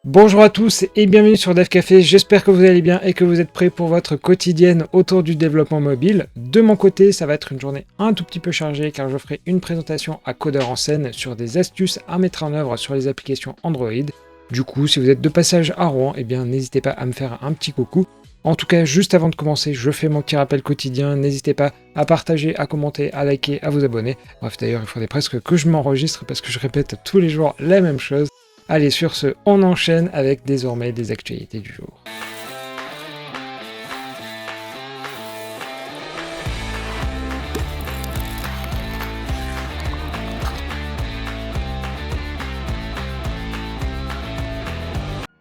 Bonjour à tous et bienvenue sur Dev Café, j'espère que vous allez bien et que vous êtes prêts pour votre quotidienne autour du développement mobile. De mon côté, ça va être une journée un tout petit peu chargée car je ferai une présentation à Codeur en scène sur des astuces à mettre en œuvre sur les applications Android. Du coup, si vous êtes de passage à Rouen, n'hésitez pas à me faire un petit coucou. En tout cas, juste avant de commencer, je fais mon petit rappel quotidien, n'hésitez pas à partager, à commenter, à liker, à vous abonner. Bref, d'ailleurs, il faudrait presque que je m'enregistre parce que je répète tous les jours la même chose. Allez, sur ce, on enchaîne avec désormais des actualités du jour.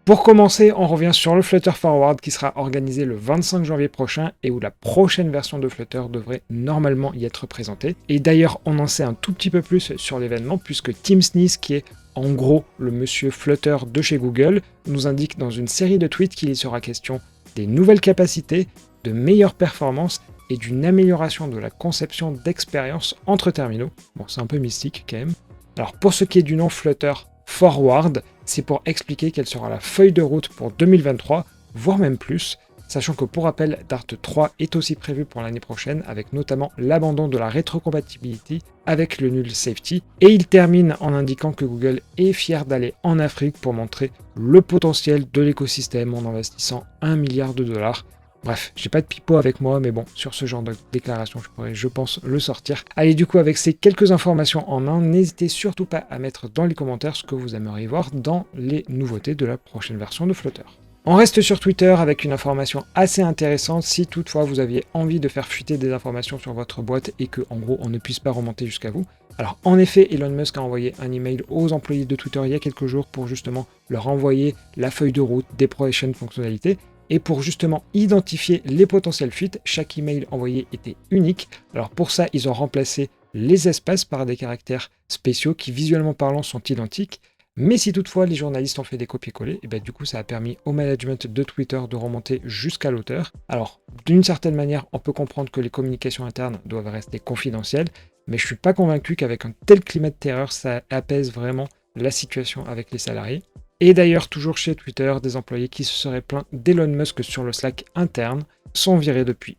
Pour commencer, on revient sur le Flutter Forward qui sera organisé le 25 janvier prochain et où la prochaine version de Flutter devrait normalement y être présentée. Et d'ailleurs, on en sait un tout petit peu plus sur l'événement puisque Tim Sneath, qui est en gros le monsieur Flutter de chez Google, nous indique dans une série de tweets qu'il y sera question des nouvelles capacités, de meilleures performances et d'une amélioration de la conception d'expérience entre terminaux. Bon, c'est un peu mystique quand même. Alors pour ce qui est du nom Flutter Forward, c'est pour expliquer quelle sera la feuille de route pour 2023, voire même plus, sachant que pour rappel, Dart 3 est aussi prévu pour l'année prochaine, avec notamment l'abandon de la rétrocompatibilité avec le null safety, et il termine en indiquant que Google est fier d'aller en Afrique pour montrer le potentiel de l'écosystème en investissant 1 milliard de dollars. Bref, j'ai pas de pipeau avec moi, mais bon, sur ce genre de déclaration, je pourrais, je pense, le sortir. Allez, du coup, avec ces quelques informations en main, n'hésitez surtout pas à mettre dans les commentaires ce que vous aimeriez voir dans les nouveautés de la prochaine version de Flutter. On reste sur Twitter avec une information assez intéressante si toutefois vous aviez envie de faire fuiter des informations sur votre boîte et que, en gros, on ne puisse pas remonter jusqu'à vous. Alors, en effet, Elon Musk a envoyé un email aux employés de Twitter il y a quelques jours pour justement leur envoyer la feuille de route des prochaines fonctionnalités. Et pour justement identifier les potentielles fuites, chaque email envoyé était unique. Alors pour ça, ils ont remplacé les espaces par des caractères spéciaux qui visuellement parlant sont identiques. Mais si toutefois les journalistes ont fait des copier-coller, et du coup ça a permis au management de Twitter de remonter jusqu'à l'auteur. Alors d'une certaine manière, on peut comprendre que les communications internes doivent rester confidentielles, mais je suis pas convaincu qu'avec un tel climat de terreur, ça apaise vraiment la situation avec les salariés. Et d'ailleurs, toujours chez Twitter, des employés qui se seraient plaints d'Elon Musk sur le Slack interne sont virés depuis.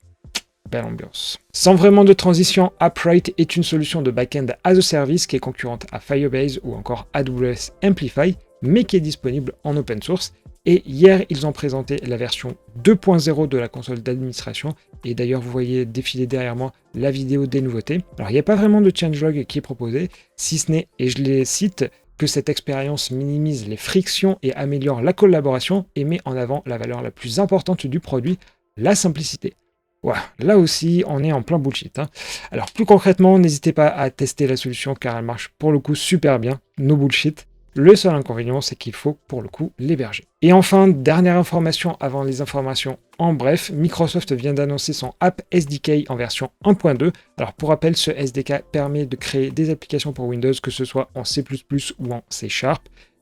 Belle ambiance. Sans vraiment de transition, Upright est une solution de back-end as a service qui est concurrente à Firebase ou encore AWS Amplify, mais qui est disponible en open source. Et hier, ils ont présenté la version 2.0 de la console d'administration. Et d'ailleurs, vous voyez défiler derrière moi la vidéo des nouveautés. Alors, il n'y a pas vraiment de changelog qui est proposé, si ce n'est, et je les cite, que cette expérience minimise les frictions et améliore la collaboration et met en avant la valeur la plus importante du produit, la simplicité. Voilà, là aussi, on est en plein bullshit. Alors plus concrètement, n'hésitez pas à tester la solution car elle marche pour le coup super bien, no bullshit. Le seul inconvénient, c'est qu'il faut pour le coup l'héberger. Et enfin, dernière information avant les informations en bref, Microsoft vient d'annoncer son App SDK en version 1.2. Alors pour rappel, ce SDK permet de créer des applications pour Windows, que ce soit en C++ ou en C#.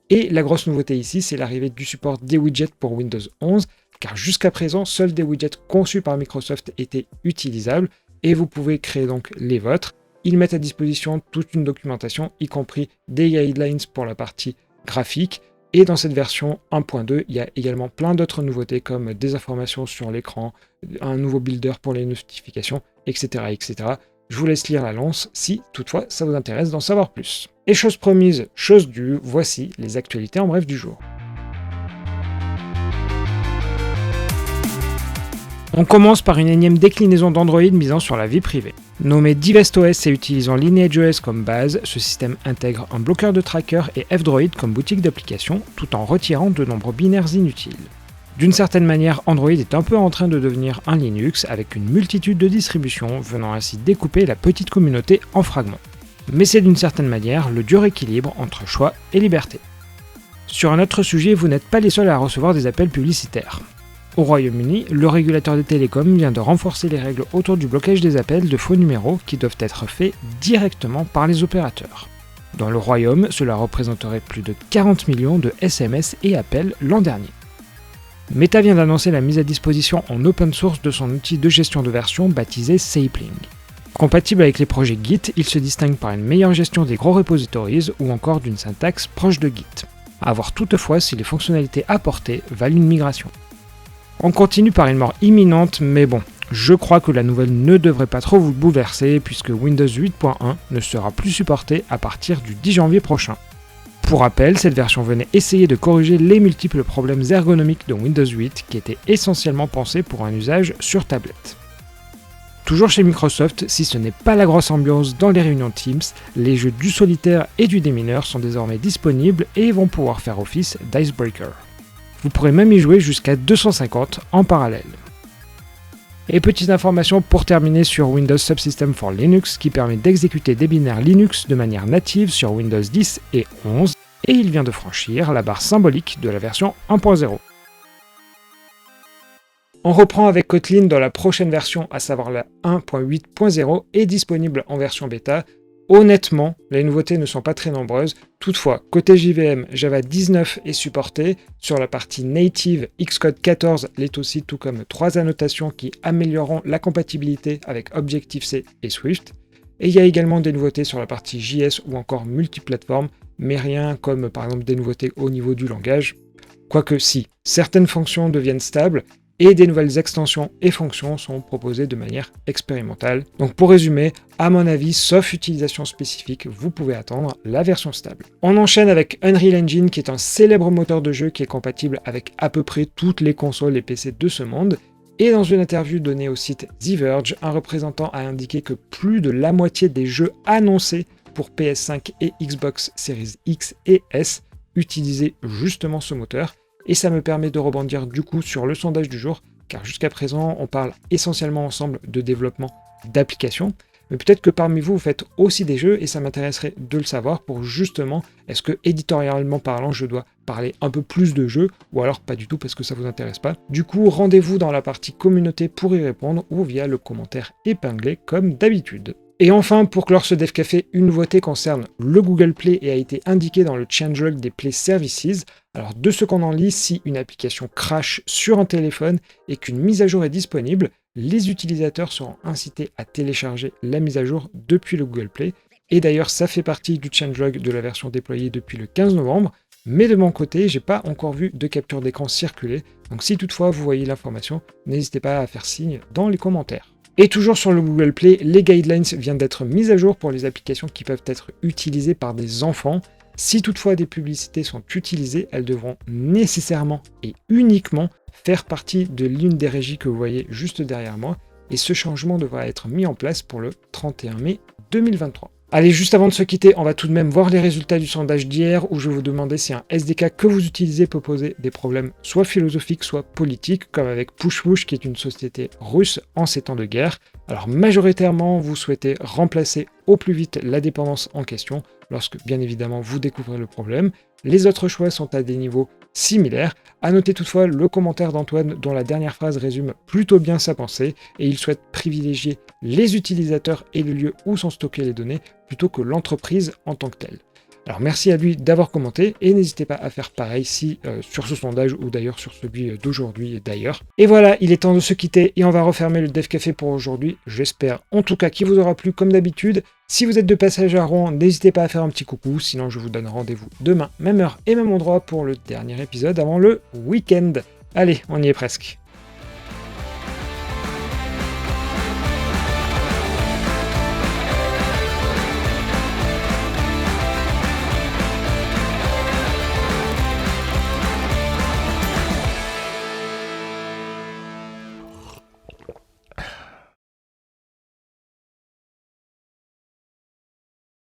Et la grosse nouveauté ici, c'est l'arrivée du support des widgets pour Windows 11, car jusqu'à présent, seuls des widgets conçus par Microsoft étaient utilisables, et vous pouvez créer donc les vôtres. Ils mettent à disposition toute une documentation, y compris des guidelines pour la partie graphique. Et dans cette version 1.2, il y a également plein d'autres nouveautés comme des informations sur l'écran, un nouveau builder pour les notifications, etc., etc. Je vous laisse lire l'annonce si toutefois ça vous intéresse d'en savoir plus. Et chose promise, chose due, voici les actualités en bref du jour. On commence par une énième déclinaison d'Android misant sur la vie privée. Nommé DivestOS et utilisant LineageOS comme base, ce système intègre un bloqueur de tracker et F-Droid comme boutique d'applications, tout en retirant de nombreux binaires inutiles. D'une certaine manière, Android est un peu en train de devenir un Linux avec une multitude de distributions venant ainsi découper la petite communauté en fragments. Mais c'est d'une certaine manière le dur équilibre entre choix et liberté. Sur un autre sujet, vous n'êtes pas les seuls à recevoir des appels publicitaires. Au Royaume-Uni, le régulateur des télécoms vient de renforcer les règles autour du blocage des appels de faux numéros qui doivent être faits directement par les opérateurs. Dans le Royaume, cela représenterait plus de 40 millions de SMS et appels l'an dernier. Meta vient d'annoncer la mise à disposition en open source de son outil de gestion de version baptisé Sapling. Compatible avec les projets Git, il se distingue par une meilleure gestion des gros repositories ou encore d'une syntaxe proche de Git. à voir toutefois si les fonctionnalités apportées valent une migration. On continue par une mort imminente, mais bon, je crois que la nouvelle ne devrait pas trop vous bouleverser puisque Windows 8.1 ne sera plus supporté à partir du 10 janvier prochain. Pour rappel, cette version venait essayer de corriger les multiples problèmes ergonomiques de Windows 8 qui étaient essentiellement pensés pour un usage sur tablette. Toujours chez Microsoft, si ce n'est pas la grosse ambiance dans les réunions Teams, les jeux du solitaire et du démineur sont désormais disponibles et vont pouvoir faire office d'icebreaker. Vous pourrez même y jouer jusqu'à 250 en parallèle. Et petite information pour terminer sur Windows Subsystem for Linux qui permet d'exécuter des binaires Linux de manière native sur Windows 10 et 11 et il vient de franchir la barre symbolique de la version 1.0. On reprend avec Kotlin dans la prochaine version, à savoir la 1.8.0 est disponible en version bêta. Honnêtement, les nouveautés ne sont pas très nombreuses. Toutefois, côté JVM, Java 19 est supporté. Sur la partie native, Xcode 14 l'est aussi, tout comme 3 annotations qui amélioreront la compatibilité avec Objective-C et Swift. Et il y a également des nouveautés sur la partie JS ou encore multiplateforme, mais rien comme par exemple des nouveautés au niveau du langage. Quoique si, certaines fonctions deviennent stables, et des nouvelles extensions et fonctions sont proposées de manière expérimentale. Donc pour résumer, à mon avis, sauf utilisation spécifique, vous pouvez attendre la version stable. On enchaîne avec Unreal Engine qui est un célèbre moteur de jeu qui est compatible avec à peu près toutes les consoles et PC de ce monde. Et dans une interview donnée au site The Verge, un représentant a indiqué que plus de la moitié des jeux annoncés pour PS5 et Xbox Series X et S utilisaient justement ce moteur. Et ça me permet de rebondir du coup sur le sondage du jour, car jusqu'à présent, on parle essentiellement ensemble de développement d'applications, mais peut-être que parmi vous, vous faites aussi des jeux, et ça m'intéresserait de le savoir pour justement, est-ce que éditorialement parlant, je dois parler un peu plus de jeux, ou alors pas du tout parce que ça vous intéresse pas. Du coup, rendez-vous dans la partie communauté pour y répondre, ou via le commentaire épinglé comme d'habitude. Et enfin, pour clore ce Dev Café, une nouveauté concerne le Google Play et a été indiquée dans le changelog des Play Services. Alors de ce qu'on en lit, si une application crash sur un téléphone et qu'une mise à jour est disponible, les utilisateurs seront incités à télécharger la mise à jour depuis le Google Play. Et d'ailleurs, ça fait partie du changelog de la version déployée depuis le 15 novembre. Mais de mon côté, j'ai pas encore vu de capture d'écran circuler. Donc si toutefois vous voyez l'information, n'hésitez pas à faire signe dans les commentaires. Et toujours sur le Google Play, les guidelines viennent d'être mises à jour pour les applications qui peuvent être utilisées par des enfants. Si toutefois des publicités sont utilisées, elles devront nécessairement et uniquement faire partie de l'une des régies que vous voyez juste derrière moi. Et ce changement devra être mis en place pour le 31 mai 2023. Allez, juste avant de se quitter, on va tout de même voir les résultats du sondage d'hier où je vous demandais si un SDK que vous utilisez peut poser des problèmes soit philosophiques, soit politiques, comme avec PushPush qui est une société russe en ces temps de guerre. Alors majoritairement, vous souhaitez remplacer au plus vite la dépendance en question lorsque bien évidemment vous découvrez le problème. Les autres choix sont à des niveaux similaires. À noter toutefois le commentaire d'Antoine dont la dernière phrase résume plutôt bien sa pensée et il souhaite privilégier les utilisateurs et le lieu où sont stockées les données plutôt que l'entreprise en tant que telle. Alors merci à lui d'avoir commenté et n'hésitez pas à faire pareil si sur ce sondage ou d'ailleurs sur celui d'aujourd'hui d'ailleurs. Et voilà, il est temps de se quitter et on va refermer le Dev Café pour aujourd'hui. J'espère en tout cas qu'il vous aura plu comme d'habitude. Si vous êtes de passage à Rouen, n'hésitez pas à faire un petit coucou, sinon je vous donne rendez-vous demain, même heure et même endroit pour le dernier épisode avant le week-end. Allez, on y est presque.